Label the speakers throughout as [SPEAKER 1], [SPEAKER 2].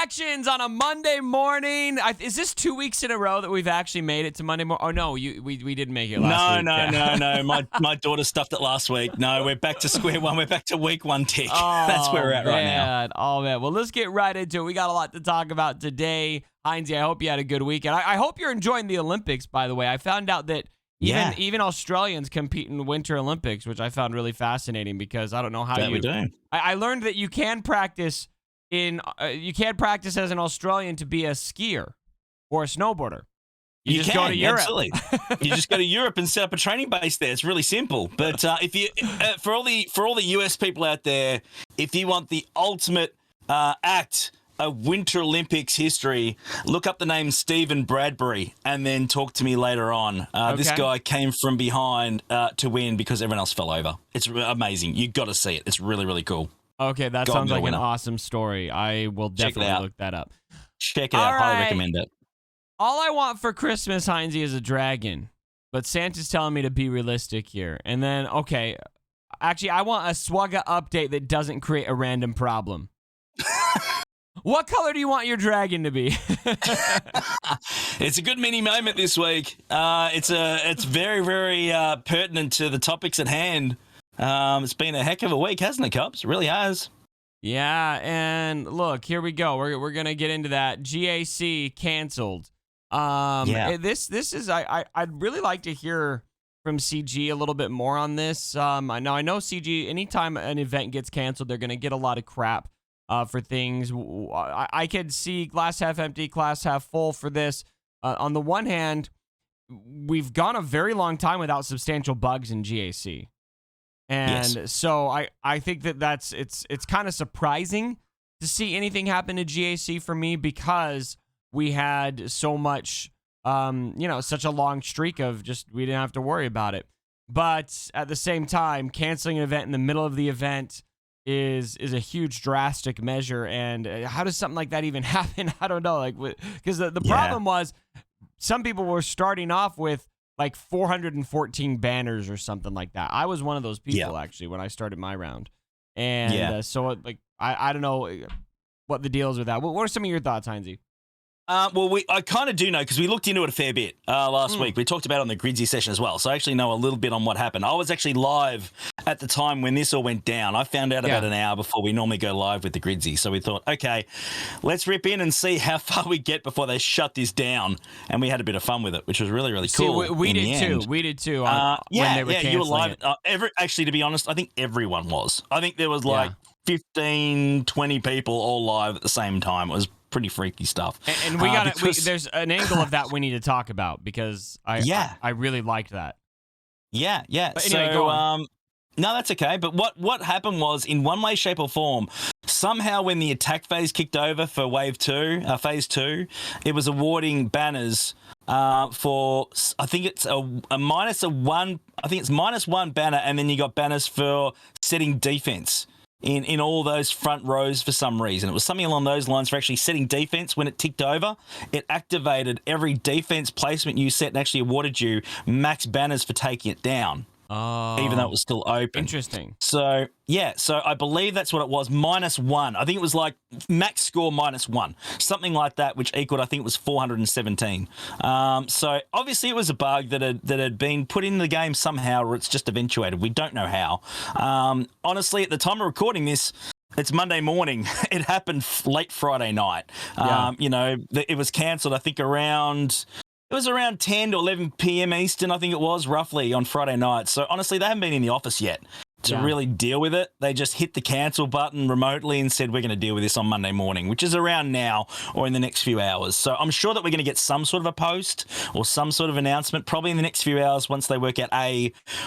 [SPEAKER 1] reactions on a Monday morning. Is this 2 weeks in a row that we've actually made it to Monday morning? Oh, no, we didn't make it last week.
[SPEAKER 2] No. My daughter stuffed it last week. No, we're back to square one. We're back to week one tick. That's where we're at right now.
[SPEAKER 1] Oh, man. Well, let's get right into it. We got a lot to talk about today. Heinze, I hope you had a good weekend. I hope you're enjoying the Olympics, by the way. I found out that even Australians compete in the Winter Olympics, which I found really fascinating because I don't know how
[SPEAKER 2] we do.
[SPEAKER 1] I learned that you can practice as an Australian to be a skier or a snowboarder. You just go to Europe.
[SPEAKER 2] Absolutely. You just go to Europe and set up a training base there. It's really simple. But if you, for all the US people out there, if you want the ultimate act of Winter Olympics history, look up the name Stephen Bradbury and then talk to me later on. This guy came from behind to win because everyone else fell over. It's amazing. You got to see it. It's really, really cool.
[SPEAKER 1] Okay, that sounds like an awesome story. I will definitely look that up.
[SPEAKER 2] Check it out. Highly recommend it.
[SPEAKER 1] All I want for Christmas, Heinze, is a dragon. But Santa's telling me to be realistic here. And then, actually, I want a Swagga update that doesn't create a random problem. What color do you want your dragon to be?
[SPEAKER 2] It's a good mini moment this week. It's very, very pertinent to the topics at hand. It's been a heck of a week, hasn't it, Cubs? It really has.
[SPEAKER 1] Yeah, and look, here we go. We're gonna get into that. GAC canceled. This is I'd really like to hear from CG a little bit more on this. I know CG. Anytime an event gets canceled, they're gonna get a lot of crap for things. I could see glass half empty, glass half full for this. On the one hand, we've gone a very long time without substantial bugs in GAC. And so I think it's kind of surprising to see anything happen to GAC for me because we had so much, such a long streak of we didn't have to worry about it. But at the same time, canceling an event in the middle of the event is a huge drastic measure. And how does something like that even happen? I don't know. Because the problem was some people were starting off with 414 banners or something like that. I was one of those people actually when I started my round. And so I don't know what the deal is with that. What are some of your thoughts, Heinze?
[SPEAKER 2] I kind of do know because we looked into it a fair bit last week. We talked about it on the Gridsy session as well, so I actually know a little bit on what happened. I was actually live at the time when this all went down. I found out about an hour before we normally go live with the Gridsy, so we thought, okay, let's rip in and see how far we get before they shut this down. And we had a bit of fun with it, which was really, really cool.
[SPEAKER 1] We did too. We did too. When they were canceling
[SPEAKER 2] you were live.
[SPEAKER 1] it.
[SPEAKER 2] Actually, to be honest, I think everyone was. I think there was 15, 20 people all live at the same time. It was pretty freaky stuff.
[SPEAKER 1] And we got there's an angle of that we need to talk about because I really liked that.
[SPEAKER 2] Yeah.
[SPEAKER 1] But anyway, go on.
[SPEAKER 2] No, that's okay. But what happened was, in one way, shape, or form, somehow when the attack phase kicked over for phase 2, it was awarding banners for, I think it's a minus a one. I think it's -1 banner, and then you got banners for setting defense in all those front rows for some reason. It was something along those lines for actually setting defense. When it ticked over, it activated every defense placement you set and actually awarded you max banners for taking it down.
[SPEAKER 1] Oh,
[SPEAKER 2] even though it was still open.
[SPEAKER 1] Interesting.
[SPEAKER 2] So I believe that's what it was, -1. I think it was like max score -1, something like that, which equaled, I think it was 417. So obviously it was a bug that had been put in the game somehow, or it's just eventuated. We don't know how. Honestly, at the time of recording this, it's Monday morning. It happened late Friday night. It was cancelled, I think, around 10 to 11 p.m. Eastern, I think it was, roughly, on Friday night. So, honestly, they haven't been in the office yet to really deal with it. They just hit the cancel button remotely and said, we're going to deal with this on Monday morning, which is around now or in the next few hours. So, I'm sure that we're going to get some sort of a post or some sort of announcement probably in the next few hours once they work out,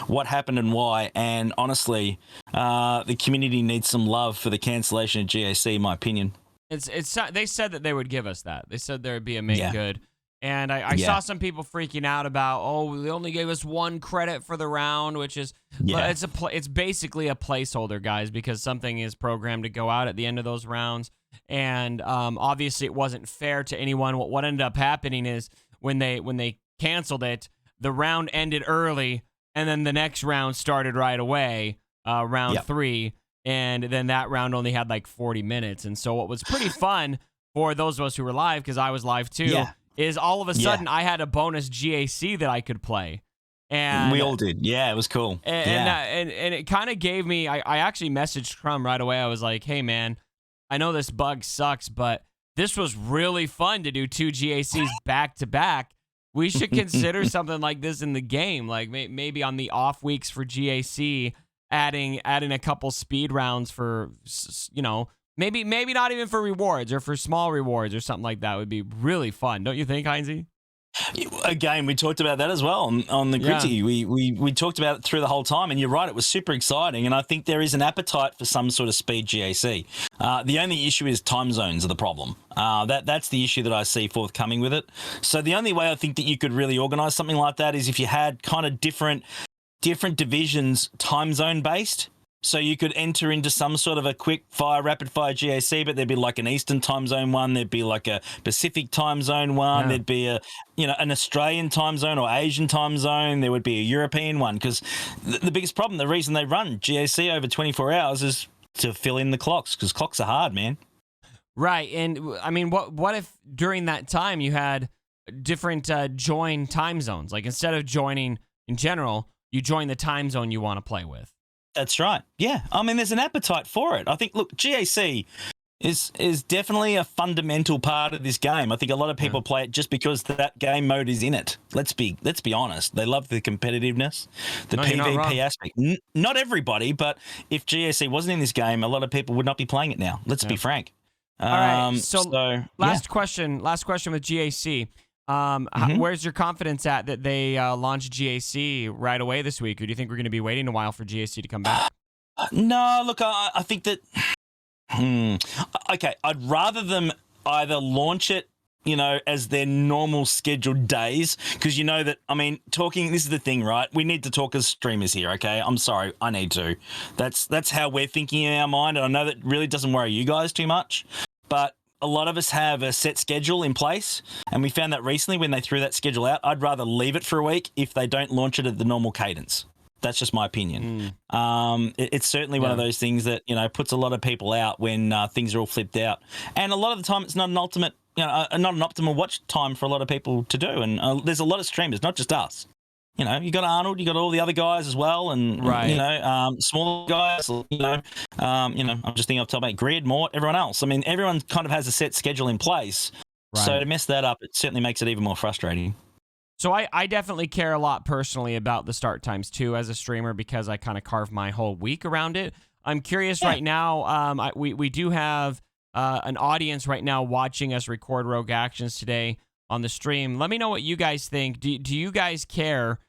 [SPEAKER 2] what happened and why. And, honestly, the community needs some love for the cancellation of GAC, in my opinion.
[SPEAKER 1] They said that they would give us that. They said there would be a make good. And I saw some people freaking out about, they only gave us 1 credit for the round, which is it's basically a placeholder, guys, because something is programmed to go out at the end of those rounds. And obviously it wasn't fair to anyone. What ended up happening is when they canceled it, the round ended early, and then the next round started right away, round 3. And then that round only had 40 minutes. And so what was pretty fun for those of us who were live, because I was live too, is all of a sudden I had a bonus GAC that I could play. And
[SPEAKER 2] we all did. Yeah, it was cool.
[SPEAKER 1] And it kind of gave me, I actually messaged Crumb right away. I was like, hey, man, I know this bug sucks, but this was really fun to do 2 GACs back to back. We should consider something like this in the game, like maybe on the off weeks for GAC, adding a couple speed rounds for, maybe not even for rewards or for small rewards or something like that would be really fun. Don't you think, Heinzie?
[SPEAKER 2] Again, we talked about that as well on the Gritty. Yeah. We talked about it through the whole time, and you're right, it was super exciting, and I think there is an appetite for some sort of speed GAC. The only issue is time zones are the problem. That's the issue that I see forthcoming with it. So the only way I think that you could really organise something like that is if you had kind of different divisions time zone based. So you could enter into some sort of a quick fire, rapid fire GAC, but there'd be like an Eastern time zone one. There'd be like a Pacific time zone one. Yeah. There'd be an Australian time zone or Asian time zone. There would be a European one, because the biggest problem, the reason they run GAC over 24 hours is to fill in the clocks, because clocks are hard, man.
[SPEAKER 1] Right. And I mean, what if during that time you had different join time zones? Like instead of joining in general, you join the time zone you want to play with.
[SPEAKER 2] That's right. Yeah. I mean, there's an appetite for it. I think, look, GAC is definitely a fundamental part of this game. I think a lot of people play it just because that game mode is in it. Let's be honest. They love the competitiveness, the PvP aspect. Not everybody, but if GAC wasn't in this game, a lot of people would not be playing it now. Let's be frank.
[SPEAKER 1] All right. So last question with GAC. Where's your confidence at that they launch GAC right away this week? Or do you think we're going to be waiting a while for GAC to come back?
[SPEAKER 2] No, look, I think that... Okay, I'd rather them either launch it, as their normal scheduled days, because that, I mean, this is the thing, right? We need to talk as streamers here, okay? I'm sorry, I need to. That's how we're thinking in our mind, and I know that really doesn't worry you guys too much, but a lot of us have a set schedule in place, and we found that recently when they threw that schedule out. I'd rather leave it for a week if they don't launch it at the normal cadence. That's just my opinion. It's certainly one of those things that, puts a lot of people out when things are all flipped out. And a lot of the time it's not an ultimate, not an optimal watch time for a lot of people to do. And there's a lot of streamers, not just us. You got Arnold, you got all the other guys as well, and smaller guys. I'm just thinking off the top of my Grid, Mort, everyone else. I mean, everyone kind of has a set schedule in place. Right. So to mess that up, it certainly makes it even more frustrating.
[SPEAKER 1] So I definitely care a lot personally about the start times too as a streamer, because I kind of carve my whole week around it. I'm curious right now. We do have an audience right now watching us record Rogue Actions today on the stream. Let me know what you guys think. Do you guys care?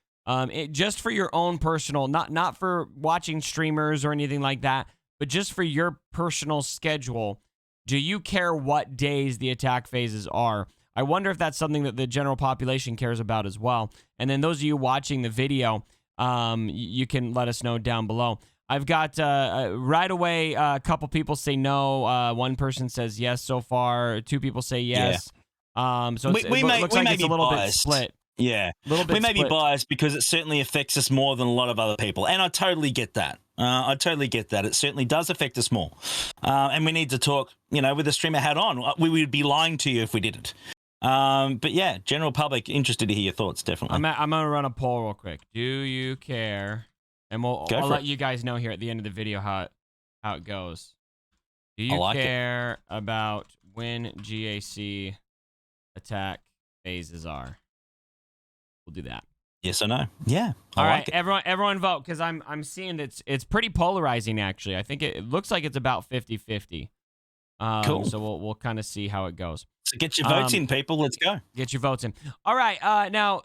[SPEAKER 1] Just for your own personal, not for watching streamers or anything like that, but just for your personal schedule. Do you care what days the attack phases are? I wonder if that's something that the general population cares about as well. And then those of you watching the video, you can let us know down below. I've got right away a couple people say no. One person says yes so far. 2 people say yes. So it looks like it's a little bit split.
[SPEAKER 2] Yeah, we may be biased because it certainly affects us more than a lot of other people, and I totally get that. It certainly does affect us more, and we need to talk. With the streamer hat on, we would be lying to you if we didn't. But yeah, general public interested to hear your thoughts. Definitely.
[SPEAKER 1] I'm gonna run a poll real quick. Do you care? And I'll let you guys know here at the end of the video how it goes. Do you care about when GAC attack phases are? We'll do that.
[SPEAKER 2] Yes or no? Yeah.
[SPEAKER 1] All right, everyone vote, because I'm seeing it's pretty polarizing actually. I think it looks like it's about 50-50. Cool. So we'll kind of see how it goes.
[SPEAKER 2] So get your votes in, people. Let's go.
[SPEAKER 1] Get your votes in. All right. Now,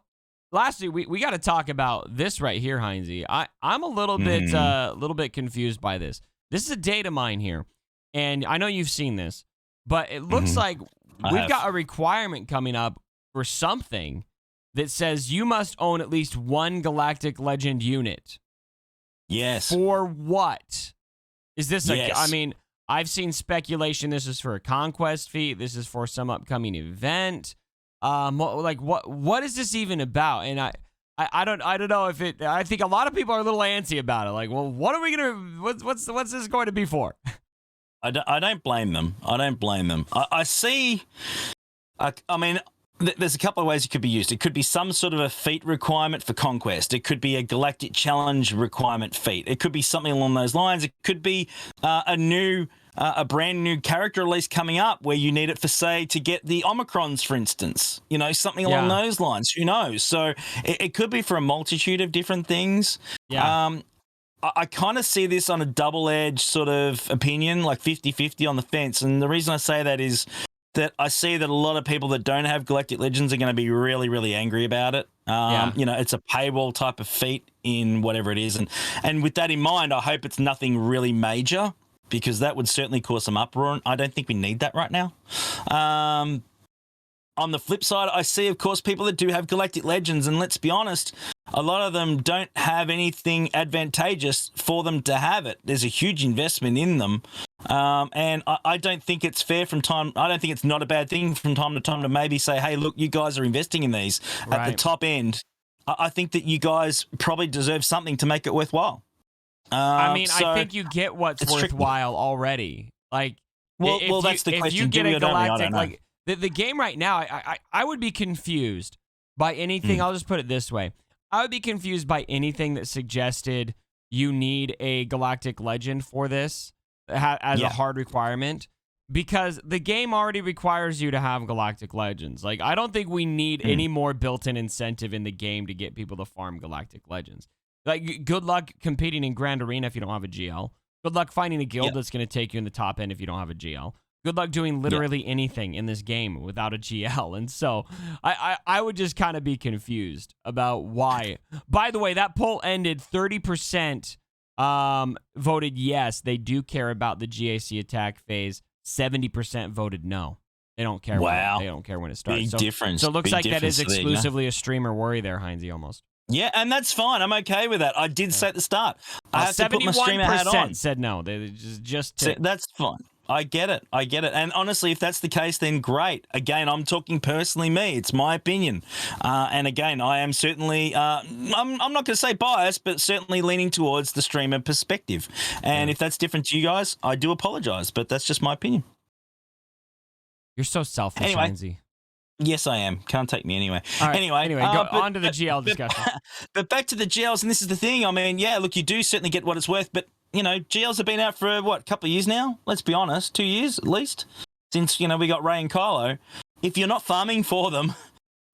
[SPEAKER 1] lastly, we got to talk about this right here, Heinzie. I'm a little bit confused by this. This is a data mine here, and I know you've seen this, but it looks like we've got a requirement coming up for something that says you must own at least 1 Galactic Legend unit.
[SPEAKER 2] Yes.
[SPEAKER 1] For what? Is this I mean, I've seen speculation this is for a conquest feat. This is for some upcoming event. What is this even about? And I don't know if it. I think a lot of people are a little antsy about it. Like, well, what are we gonna? What's this going to be for?
[SPEAKER 2] I don't blame them. I don't blame them. I see. I mean, there's a couple of ways it could be used. It could be some sort of a feat requirement for Conquest. It could be a Galactic Challenge requirement feat. It could be something along those lines. It could be a brand new character release coming up where you need it for, say, to get the Omicrons, for instance. You know, something along those lines. Who knows? So it could be for a multitude of different things.
[SPEAKER 1] Yeah.
[SPEAKER 2] I kind of see this on a double-edged sort of opinion, like 50-50 on the fence. And the reason I say that is that I see that a lot of people that don't have Galactic Legends are going to be really, really angry about it. You know, it's a paywall type of feat in whatever it is. And with that in mind, I hope it's nothing really major, because that would certainly cause some uproar. And I don't think we need that right now. On the flip side, I see, of course, people that do have Galactic Legends, and let's be honest, a lot of them don't have anything advantageous for them to have it. There's a huge investment in them. And I don't think it's fair I don't think it's not a bad thing from time to time to maybe say, hey, look, you guys are investing in these at the top end. I think that you guys probably deserve something to make it worthwhile.
[SPEAKER 1] I mean, I think you get what's worthwhile already. Like,
[SPEAKER 2] well, that's the question.
[SPEAKER 1] If you get a Galactic,
[SPEAKER 2] like
[SPEAKER 1] the game right now, I would be confused by anything. I'll just put it this way. I would be confused by anything that suggested you need a Galactic Legend for this as a hard requirement, because the game already requires you to have Galactic Legends. Like, I don't think we need any more built-in incentive in the game to get people to farm Galactic Legends. Like, good luck competing in Grand Arena if you don't have a GL. Good luck finding a guild that's going to take you in the top end if you don't have a GL. Good luck doing literally anything in this game without a GL. And so I would just kind of be confused about why. By the way, that poll ended 30% voted yes. They do care about the GAC attack phase. 70% voted no. They don't care.
[SPEAKER 2] Wow.
[SPEAKER 1] They don't care when it starts.
[SPEAKER 2] Big difference.
[SPEAKER 1] So it looks like that is exclusively a streamer worry there, Heinzie, almost.
[SPEAKER 2] Yeah, and that's fine. I'm okay with that. I did say at the start, I have to put my streamer hat on.
[SPEAKER 1] 71% said no. They just
[SPEAKER 2] that's fine. I get it. And honestly, if that's the case, then great. Again, I'm talking personally me. It's my opinion. And again, I am certainly, I'm not going to say biased, but certainly leaning towards the streamer perspective. And if that's different to you guys, I do apologize, but that's just my opinion.
[SPEAKER 1] You're so selfish, Heinzie.
[SPEAKER 2] Yes, I am. Can't take me anyway.
[SPEAKER 1] Right. Anyway, go on to the GL discussion.
[SPEAKER 2] But back to the GLs, and this is the thing. I mean, yeah, look, you do certainly get what it's worth, but, you know, GLs have been out for, a couple of years now? Let's be honest, 2 years at least, since, we got Ray and Kylo. If you're not farming for them,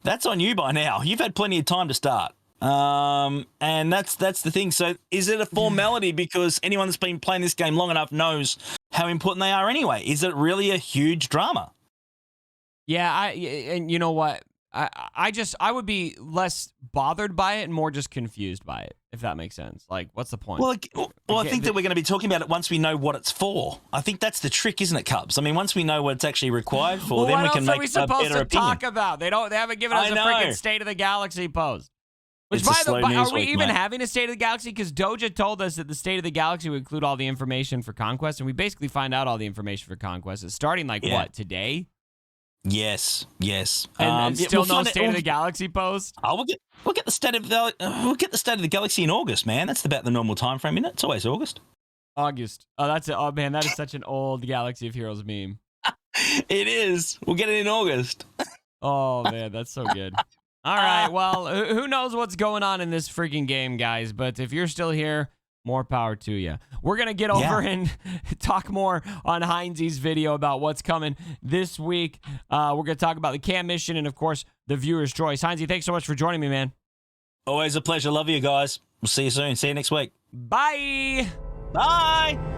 [SPEAKER 2] that's on you by now. You've had plenty of time to start. And that's the thing. So is it a formality because anyone that's been playing this game long enough knows how important they are anyway? Is it really a huge drama?
[SPEAKER 1] Yeah, and you know what? I would be less bothered by it and more just confused by it, if that makes sense. Like, what's the point?
[SPEAKER 2] Well, I think that we're going to be talking about it once we know what it's for. I think that's the trick, isn't it, Cubs? I mean, once we know what it's actually required for, then we can make a better opinion.
[SPEAKER 1] What else are we supposed to talk about? They haven't given us a freaking State of the Galaxy post. Which, by the way, are we even having a State of the Galaxy? Because Doja told us that the State of the Galaxy would include all the information for Conquest, and we basically find out all the information for Conquest. It's starting what, today?
[SPEAKER 2] Yes.
[SPEAKER 1] And still no State of the Galaxy post.
[SPEAKER 2] We'll get the State of the Galaxy in August, man. That's about the normal time frame, isn't it? It's always August.
[SPEAKER 1] Oh, that's it. Oh man, that is such an old Galaxy of Heroes meme.
[SPEAKER 2] It is. We'll get it in August.
[SPEAKER 1] Oh man, that's so good. All right, well, who knows what's going on in this freaking game, guys? But if you're still here, more power to you. We're going to get over and talk more on Heinzie's video about what's coming this week. We're going to talk about the cam mission and, of course, the viewer's choice. Heinzie, thanks so much for joining me, man.
[SPEAKER 2] Always a pleasure. Love you guys. We'll see you soon. See you next week.
[SPEAKER 1] Bye.
[SPEAKER 2] Bye.